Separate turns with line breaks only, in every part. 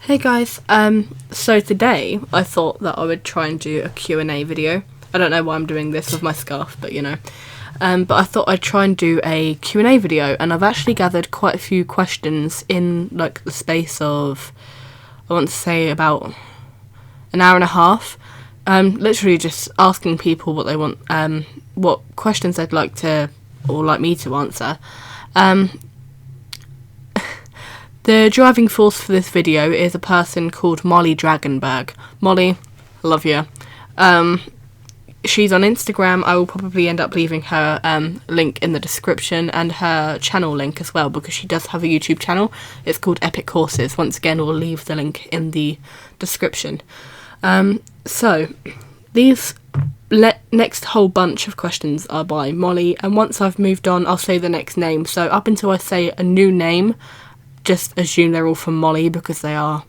Hey guys, so today I thought that I would try and do a Q&A video. I don't know why I'm doing this with my scarf, but you know. But I thought I'd try and do a Q&A video, and I've actually gathered quite a few questions in like the space of, I want to say about an hour and a half. Literally just asking people what they want, what questions they'd like to, or like me to answer. The driving force for this video is a person called Molly Dragonberg. Molly, love you. She's on Instagram. I will probably end up leaving her link in the description and her channel link as well, because she does have a YouTube channel. It's called Epic Courses. Once again, we'll leave the link in the description. So, these next whole bunch of questions are by Molly, and once I've moved on, I'll say the next name. So up until I say a new name, just assume they're all from Molly, because they are.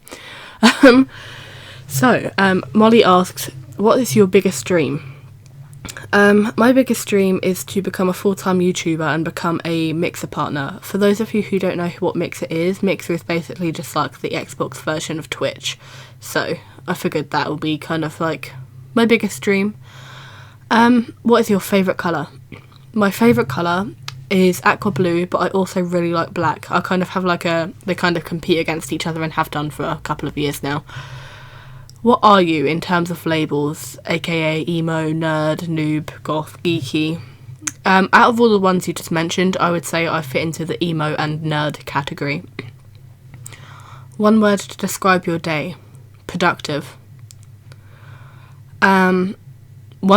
Molly asks, what is your biggest dream? My biggest dream is to become a full-time YouTuber and become a Mixer partner. For those of you who don't know what Mixer is basically just like the Xbox version of Twitch. So I figured that would be kind of like my biggest dream. What is your favourite colour? My favourite colour is aqua blue, but I also really like black. I kind of have like they kind of compete against each other and have done for a couple of years now. What are you in terms of labels, aka emo, nerd, noob, goth, geeky? Out of all the ones you just mentioned, I would say I fit into the emo and nerd category. One word to describe your day. Productive. One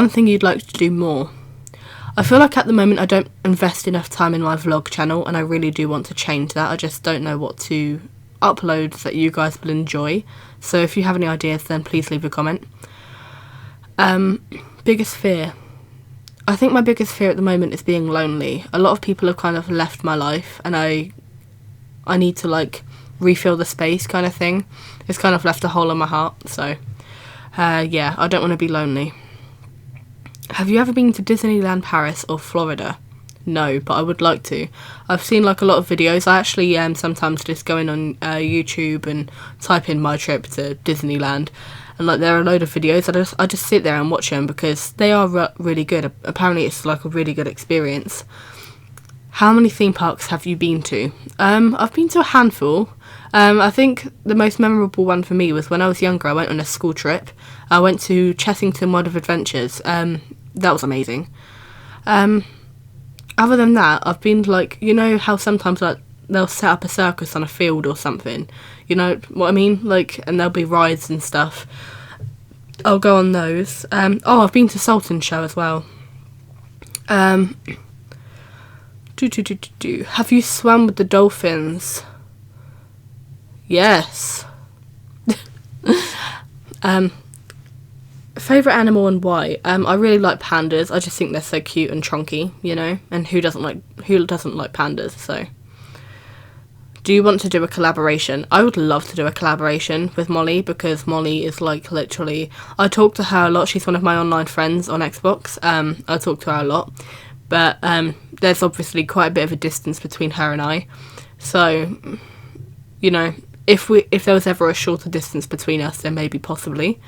thing you'd like to do more. I feel like at the moment I don't invest enough time in my vlog channel, and I really do want to change that. I just don't know what to upload that you guys will enjoy. So if you have any ideas, then please leave a comment. Biggest fear. I think my biggest fear at the moment is being lonely. A lot of people have kind of left my life, and I need to like refill the space kind of thing. It's kind of left a hole in my heart. So yeah, I don't want to be lonely. Have you ever been to Disneyland Paris or Florida? No, but I would like to. I've seen like a lot of videos. I actually sometimes just go in on YouTube and type in my trip to Disneyland, and like there are a load of videos. I just sit there and watch them because they are really good. Apparently it's like a really good experience. How many theme parks have you been to? I've been to a handful. I think the most memorable one for me was when I was younger. I went on a school trip. I went to Chessington World of Adventures. That was amazing. Other than that, I've been to, like, you know how sometimes like they'll set up a circus on a field or something. You know what I mean? Like, and there'll be rides and stuff. I'll go on those. I've been to Sultan's show as well. Have you swam with the dolphins? Yes. Favourite animal and why? I really like pandas. I just think they're so cute and chunky, you know, and who doesn't like pandas? So do you want to do a collaboration? I would love to do a collaboration with Molly, because Molly is like literally, I talk to her a lot. She's one of my online friends on Xbox. I talk to her a lot, but there's obviously quite a bit of a distance between her and I. So, you know, if there was ever a shorter distance between us, then maybe possibly.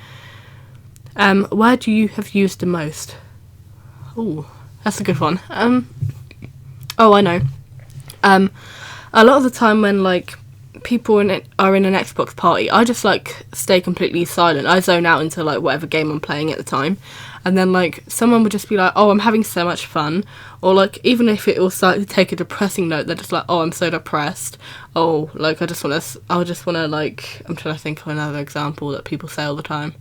Where do you have used the most? Oh, that's a good one. I know. A lot of the time when like people are in an Xbox party, I just like stay completely silent. I zone out into like whatever game I'm playing at the time, and then like someone would just be like, "Oh, I'm having so much fun," or like even if it will slightly take a depressing note, they're just like, "Oh, I'm so depressed." Oh, like I just want to like, I'm trying to think of another example that people say all the time.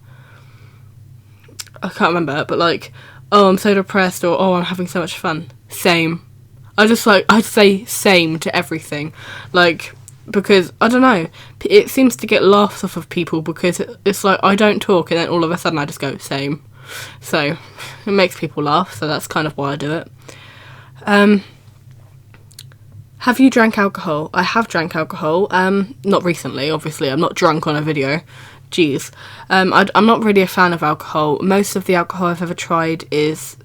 I can't remember, but like, oh, I'm so depressed, or oh, I'm having so much fun. Same. I say same to everything, like, because I don't know, it seems to get laughs off of people because it's like I don't talk and then all of a sudden I just go same. So it makes people laugh, so that's kind of why I do it. Have you drank alcohol? I have drank alcohol. Not recently, obviously. I'm not drunk on a video. Jeez. I'm not really a fan of alcohol. Most of the alcohol I've ever tried is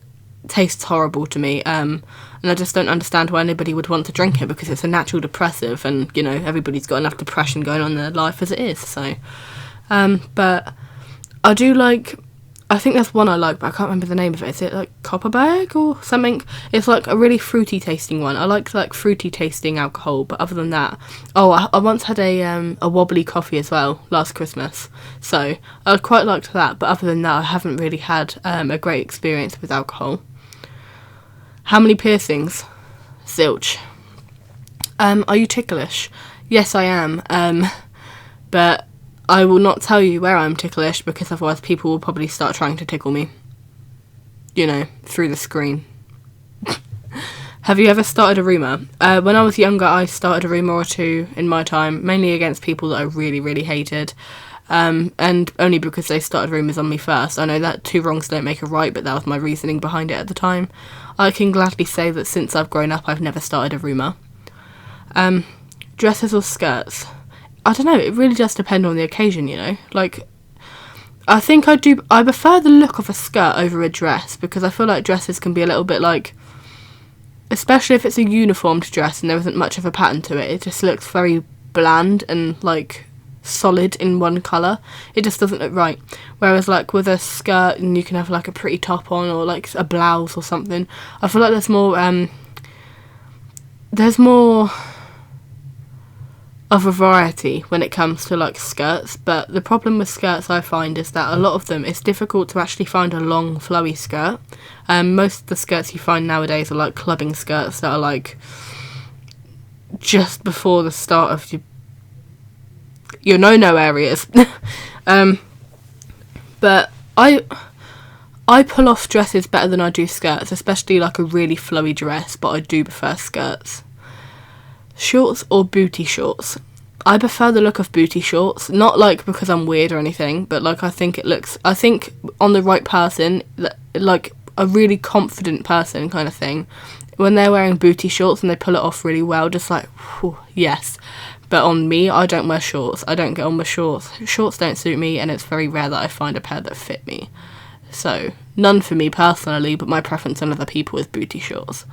tastes horrible to me. And I just don't understand why anybody would want to drink it, because it's a natural depressive, and, you know, everybody's got enough depression going on in their life as it is, so. But I do like, I think there's one I like, but I can't remember the name of it. Is it like Copperberg or something? It's like a really fruity tasting one. I like fruity tasting alcohol, but other than that, I once had a wobbly coffee as well last Christmas, so I quite liked that. But other than that, I haven't really had a great experience with alcohol. How many piercings? Zilch. Are you ticklish? Yes, I am. But I will not tell you where I'm ticklish, because otherwise people will probably start trying to tickle me. You know, through the screen. Have you ever started a rumour? When I was younger, I started a rumour or two in my time, mainly against people that I really, really hated. And only because they started rumours on me first. I know that 2 wrongs don't make a right, but that was my reasoning behind it at the time. I can gladly say that since I've grown up, I've never started a rumour. Dresses or skirts? I don't know, it really does depend on the occasion, you know. Like, I think I prefer the look of a skirt over a dress, because I feel like dresses can be a little bit like, especially if it's a uniformed dress and there isn't much of a pattern to it, it just looks very bland and, like, solid in one colour. It just doesn't look right. Whereas, like, with a skirt, and you can have, like, a pretty top on, or, like, a blouse or something, I feel like there's more of a variety when it comes to, like, skirts. But the problem with skirts, I find, is that a lot of them, it's difficult to actually find a long flowy skirt. Most of the skirts you find nowadays are like clubbing skirts that are like just before the start of your no areas. But I pull off dresses better than I do skirts, especially like a really flowy dress, but I do prefer skirts. Shorts or booty shorts? I prefer the look of booty shorts, not like because I'm weird or anything, but like I think on the right person, like a really confident person kind of thing, when they're wearing booty shorts and they pull it off really well, just like, whew, yes. But on me, I don't wear shorts. I don't get on with shorts. Shorts don't suit me, and it's very rare that I find a pair that fit me. So, none for me personally, but my preference on other people is booty shorts.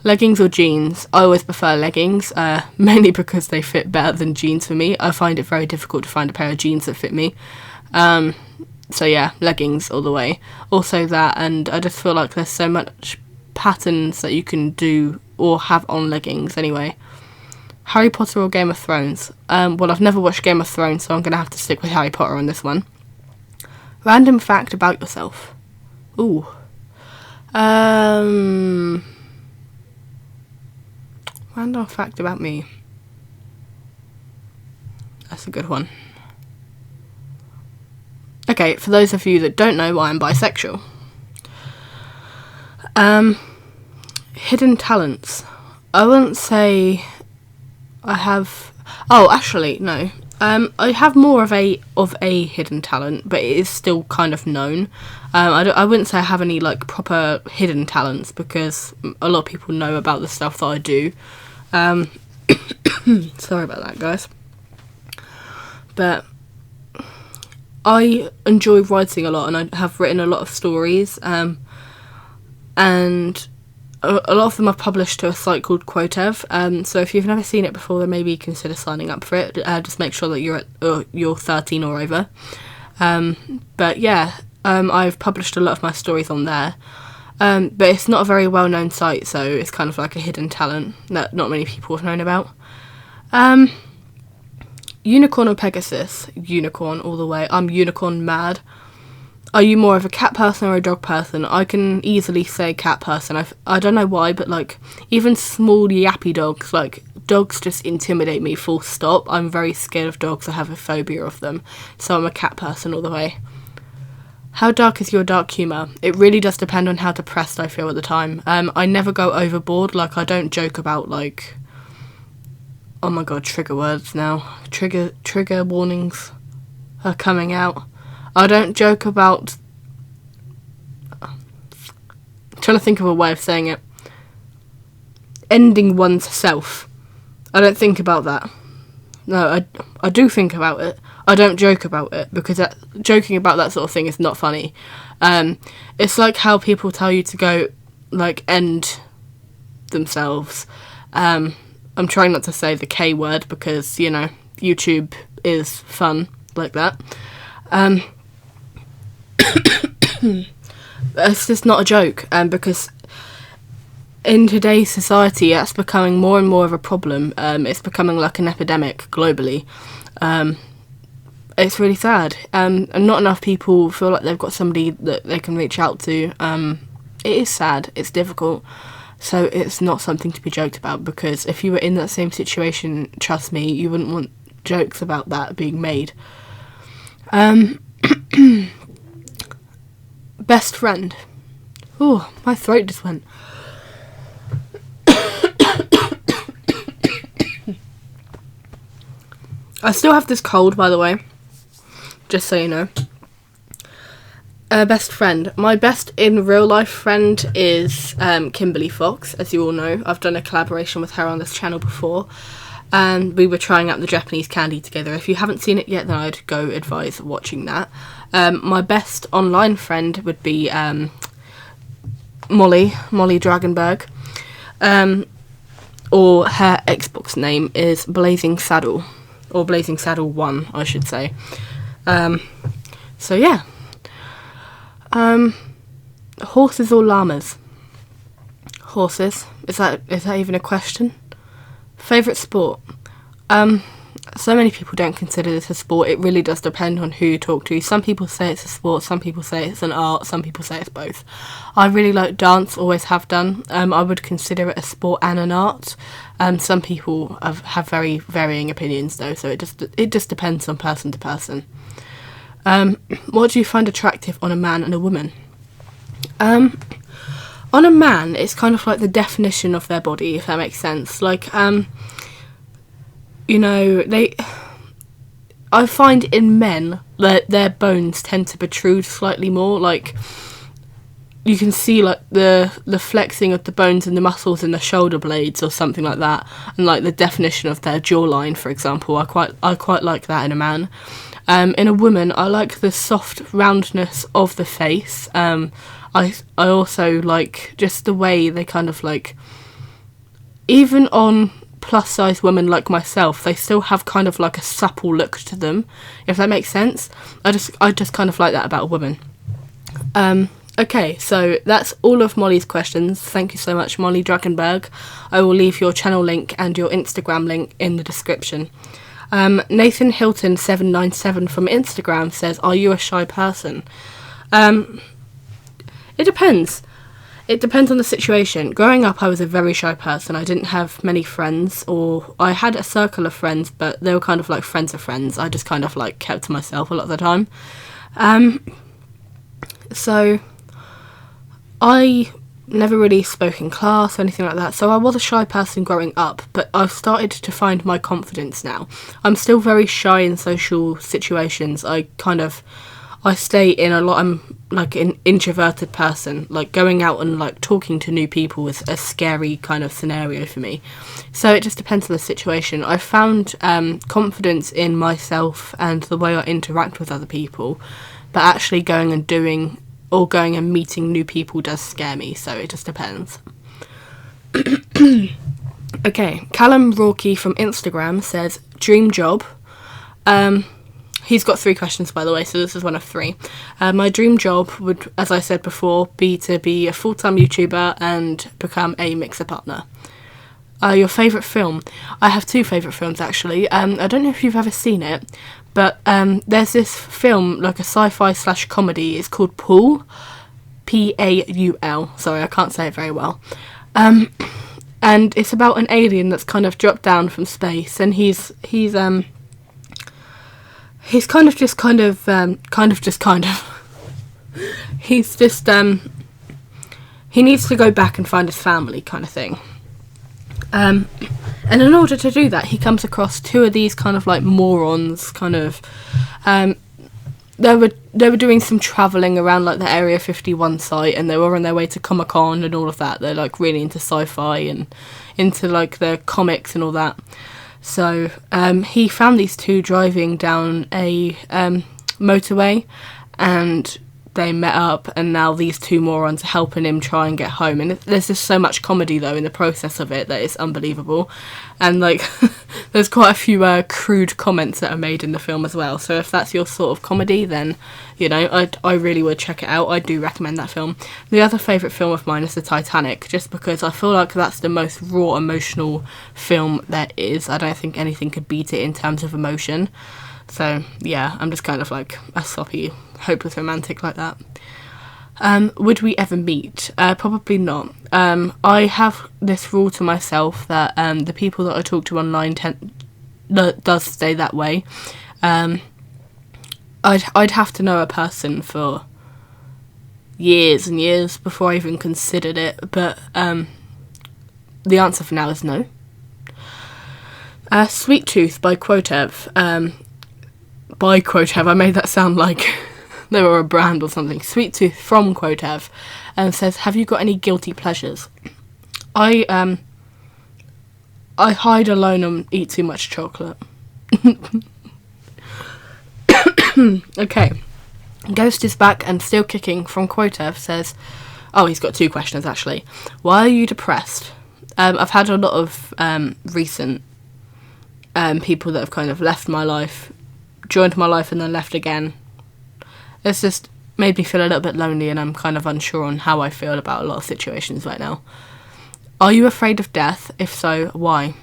Leggings or jeans? I always prefer leggings, mainly because they fit better than jeans for me. I find it very difficult to find a pair of jeans that fit me. So yeah, leggings all the way. Also that, and I just feel like there's so much patterns that you can do or have on leggings anyway. Harry Potter or Game of Thrones? Well, I've never watched Game of Thrones, so I'm going to have to stick with Harry Potter on this one. Random fact about yourself? Ooh. Random fact about me. That's a good one. Okay, for those of you that don't know, I'm bisexual. Hidden talents. I wouldn't say I have... Oh, actually, no. I have more of a hidden talent, but it is still kind of known. I wouldn't say I have any like proper hidden talents, because a lot of people know about the stuff that I do. Sorry about that, guys. But I enjoy writing a lot, and I have written a lot of stories. And a lot of them are published to a site called Quotev. So if you've never seen it before, then maybe consider signing up for it. Just make sure that you're 13 or over. But yeah, I've published a lot of my stories on there. But it's not a very well-known site, so it's kind of like a hidden talent that not many people have known about. Unicorn or Pegasus? Unicorn all the way. I'm unicorn mad. Are you more of a cat person or a dog person? I can easily say cat person. I don't know why, but like even small yappy dogs, like dogs just intimidate me full stop. I'm very scared of dogs. I have a phobia of them. So I'm a cat person all the way. How dark is your dark humour? It really does depend on how depressed I feel at the time. I never go overboard. Like, I don't joke about, like... Oh my god, trigger words now. Trigger warnings are coming out. I don't joke about... I'm trying to think of a way of saying it. Ending one's self. I don't think about that. No, I do think about it. I don't joke about it, because joking about that sort of thing is not funny. It's like how people tell you to go, like, end themselves. I'm trying not to say the K word, because, you know, YouTube is fun like that. It's just not a joke, because in today's society, that's becoming more and more of a problem. It's becoming like an epidemic globally. It's really sad. And not enough people feel like they've got somebody that they can reach out to. It is sad. It's difficult. So it's not something to be joked about, because if you were in that same situation, trust me, you wouldn't want jokes about that being made. Best friend. Oh, my throat just went. I still have this cold, by the way, just so you know. Best friend. My best in real life friend is Kimberly Fox, as you all know. I've done a collaboration with her on this channel before, and we were trying out the Japanese candy together. If you haven't seen it yet, then I'd go advise watching that. My best online friend would be Molly Dragonberg, or her Xbox name is Blazing Saddle, or Blazing Saddle 1, I should say. So yeah. Horses or llamas? Horses. Is that even a question? Favourite sport? So many people don't consider this a sport. It really does depend on who you talk to. Some people say it's a sport, some people say it's an art, some people say it's both. I really like dance, always have done. I would consider it a sport and an art. Some people have very varying opinions though, so it just depends on person to person. What do you find attractive on a man and a woman? On a man, it's kind of like the definition of their body, if that makes sense. Like, you know, I find in men that their bones tend to protrude slightly more. Like, you can see like the flexing of the bones and the muscles in the shoulder blades or something like that, and like the definition of their jawline, for example. I quite like that in a man. In a woman, I like the soft roundness of the face. I also like just the way they kind of like, even on plus size women like myself, they still have kind of like a supple look to them, if that makes sense. I just kind of like that about a woman. Okay, so that's all of Molly's questions. Thank you so much, Molly Dragonberg. I will leave your channel link and your Instagram link in the description. Nathan Hilton 797 from Instagram says, are you a shy person? It depends. It depends on the situation. Growing up, I was a very shy person. I didn't have many friends, or I had a circle of friends, but they were kind of like friends of friends. I just kind of like kept to myself a lot of the time. So I never really spoke in class or anything like that, so I was a shy person growing up, but I've started to find my confidence now. I'm still very shy in social situations. I stay in a lot. I'm like an introverted person. Like, going out and like talking to new people is a scary kind of scenario for me. So it just depends on the situation. I found confidence in myself and the way I interact with other people, but actually going and meeting new people does scare me, so it just depends. Okay, Callum Rourke from Instagram says, dream job. He's got 3 questions, by the way, so this is one of 3. My dream job would, as I said before, be to be a full-time YouTuber and become a mixer partner. Your favourite film? I have 2 favourite films, actually. I don't know if you've ever seen it, but there's this film, like a sci-fi / comedy. It's called Paul, Paul. Sorry, I can't say it very well. And it's about an alien that's kind of dropped down from space, and he's kind of just he needs to go back and find his family, kind of thing. And in order to do that, he comes across 2 of these kind of like morons, kind of. They were doing some travelling around like the Area 51 site, and they were on their way to Comic-Con and all of that. They're like really into sci-fi and into like the comics and all that. So he found these two driving down a motorway, and they met up, and now these two morons are helping him try and get home. And there's just so much comedy though in the process of it that it's unbelievable. And like there's quite a few crude comments that are made in the film as well, so if that's your sort of comedy, then you know, I really would check it out. I do recommend that film. The other favourite film of mine is The Titanic, just because I feel like that's the most raw emotional film there is. I don't think anything could beat it in terms of emotion. So yeah, I'm just kind of like a soppy, hopeless romantic like that. Would we ever meet? Probably not. I have this rule to myself that the people that I talk to online does stay that way. I'd have to know a person for years and years before I even considered it, but the answer for now is no. Sweet Tooth by Quotev. By Quotev, I made that sound like they were a brand or something. Sweet Tooth from Quotev, and says, have you got any guilty pleasures? I hide alone and eat too much chocolate. Okay. Ghost is back and still kicking from Quotev says, oh, he's got two questions actually. Why are you depressed? I've had a lot of recent people that have kind of left my life, joined my life and then left again. It's just made me feel a little bit lonely, and I'm kind of unsure on how I feel about a lot of situations right now. Are you afraid of death? If so, why?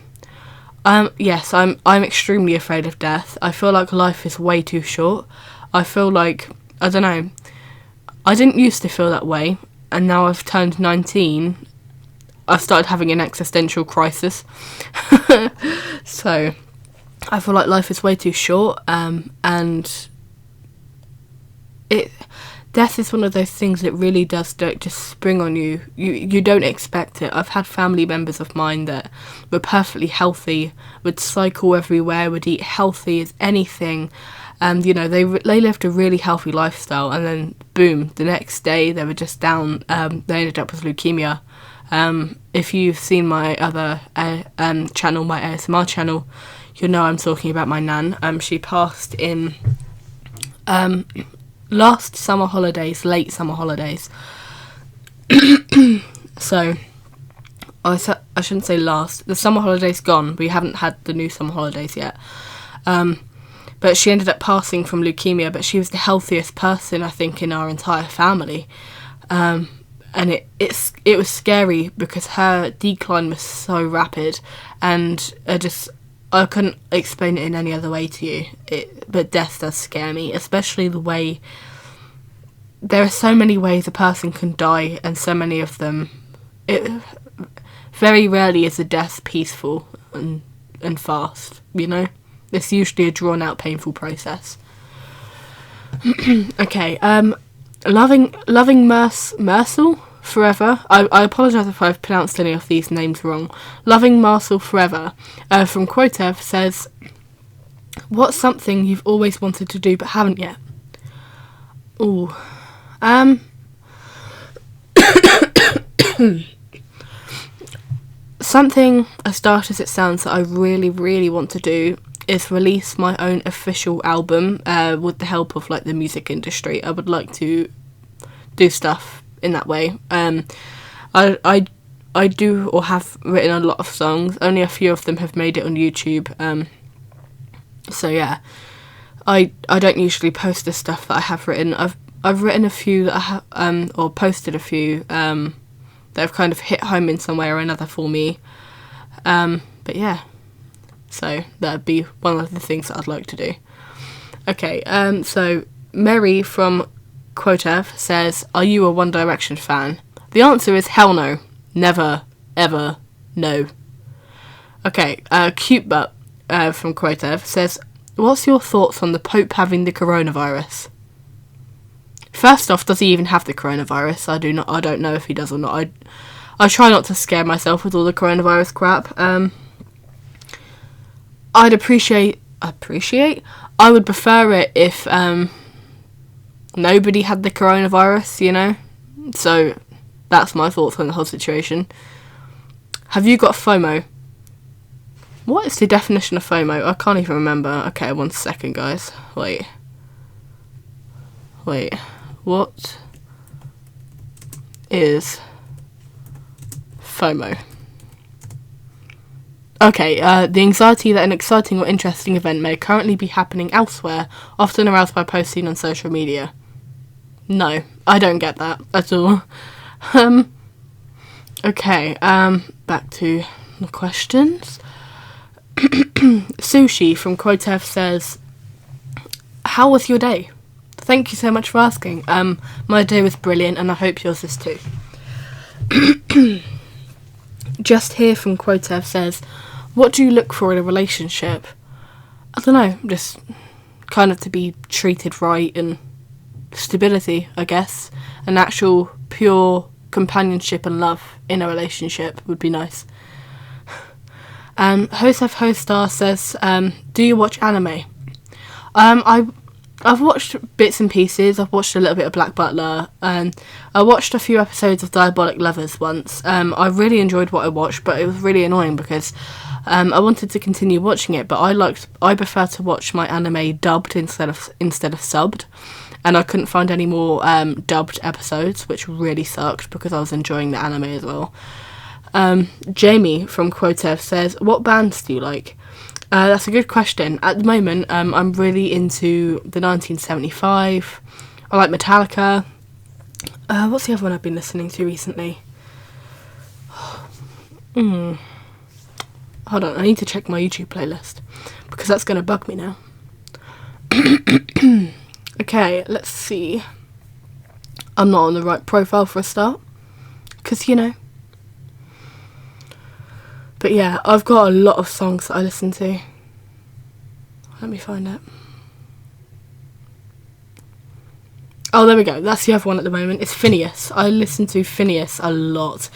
Yes, I'm extremely afraid of death. I feel like life is way too short. I feel like, I don't know, I didn't used to feel that way, and now I've turned 19, I've started having an existential crisis. So I feel like life is way too short, and death is one of those things that really does just spring on you. You don't expect it. I've had family members of mine that were perfectly healthy, would cycle everywhere, would eat healthy as anything, and you know, they lived a really healthy lifestyle, and then boom, the next day they were just down. They ended up with leukemia. If you've seen my other channel, my ASMR channel, you'll know I'm talking about my nan. She passed in last summer holidays, late summer holidays. So I shouldn't say last. The summer holidays gone. We haven't had the new summer holidays yet. But she ended up passing from leukemia. But she was the healthiest person, I think, in our entire family. And it was scary because her decline was so rapid, and I couldn't explain it in any other way to you. But death does scare me, especially the way there are so many ways a person can die, and so many of them. Very rarely is a death peaceful and fast. You know, it's usually a drawn out, painful process. Okay. Loving Mercel Forever. I apologise if I've pronounced any of these names wrong. Loving Marcel Forever from Quotev says, what's something you've always wanted to do but haven't yet? Ooh. Something, as dark as it sounds, that I really, really want to do is release my own official album with the help of like the music industry. I would like to do stuff in that way. I do or have written a lot of songs. Only a few of them have made it on YouTube. So yeah, I don't usually post the stuff that I have written. I've written a few that I have, or posted a few that have kind of hit home in some way or another for me. But yeah, so that'd be one of the things that I'd like to do. Okay, so Mary from Quotev says, are you a One Direction fan? The answer is hell no. Never, ever, no. Okay, Cute Butt from Quotev says, what's your thoughts on the Pope having the coronavirus? First off, does he even have the coronavirus? I don't know if he does or not. I try not to scare myself with all the coronavirus crap. I'd appreciate. I would prefer it if nobody had the coronavirus, you know? So that's my thoughts on the whole situation. Have you got FOMO? What is the definition of FOMO? I can't even remember. Okay, 1 second, guys. Wait. What is FOMO? Okay, the anxiety that an exciting or interesting event may currently be happening elsewhere, often aroused by posts seen on social media. No, I don't get that at all. Okay, back to the questions. Sushi from Quotev says, how was your day? Thank you so much for asking. My day was brilliant, and I hope yours is too. Just Here from Quotev says, what do you look for in a relationship? I don't know, just kind of to be treated right and stability, I guess. An actual pure companionship and love in a relationship would be nice. Josef Hostar says, do you watch anime? I've watched bits and pieces. I've watched a little bit of Black Butler, and I watched a few episodes of Diabolic Lovers once. I really enjoyed what I watched, but it was really annoying because I wanted to continue watching it, but I prefer to watch my anime dubbed instead of subbed, and I couldn't find any more dubbed episodes, which really sucked because I was enjoying the anime as well. Jamie from Quotev says, what bands do you like? That's a good question. At the moment, I'm really into the 1975. I like Metallica. What's the other one I've been listening to recently? Hold on, I need to check my YouTube playlist because that's going to bug me now. Okay, let's see. I'm not on the right profile for a start because, you know. But yeah, I've got a lot of songs that I listen to. Let me find it. Oh, there we go. That's the other one at the moment. It's Phineas. I listen to Phineas a lot.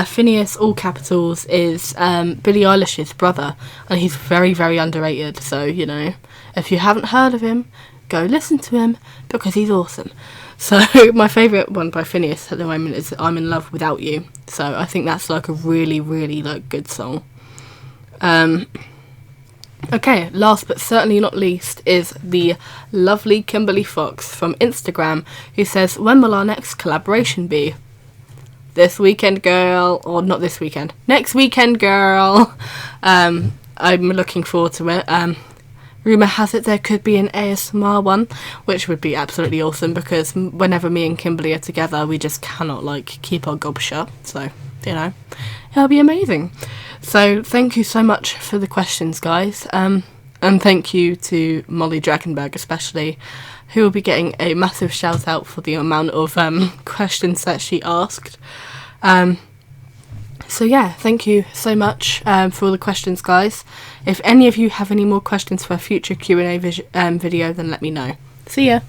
Phineas, all capitals, is Billie Eilish's brother. And he's very, very underrated. So, you know, if you haven't heard of him, go listen to him because he's awesome. So my favourite one by Phineas at the moment is I'm in Love Without You. So I think that's like a really, really like good song. Okay, last but certainly not least is the lovely Kimberly Fox from Instagram, who says, when will our next collaboration be? This weekend, girl. Or not this weekend. Next weekend, girl. I'm looking forward to it. Rumour has it there could be an ASMR one, which would be absolutely awesome because whenever me and Kimberly are together, we just cannot, like, keep our gob shut. So, you know, it'll be amazing. So, thank you so much for the questions, guys. And thank you to Molly Drakenberg especially, who will be getting a massive shout out for the amount of questions that she asked. So yeah, thank you so much for all the questions, guys. If any of you have any more questions for a future Q&A video, then let me know. See ya!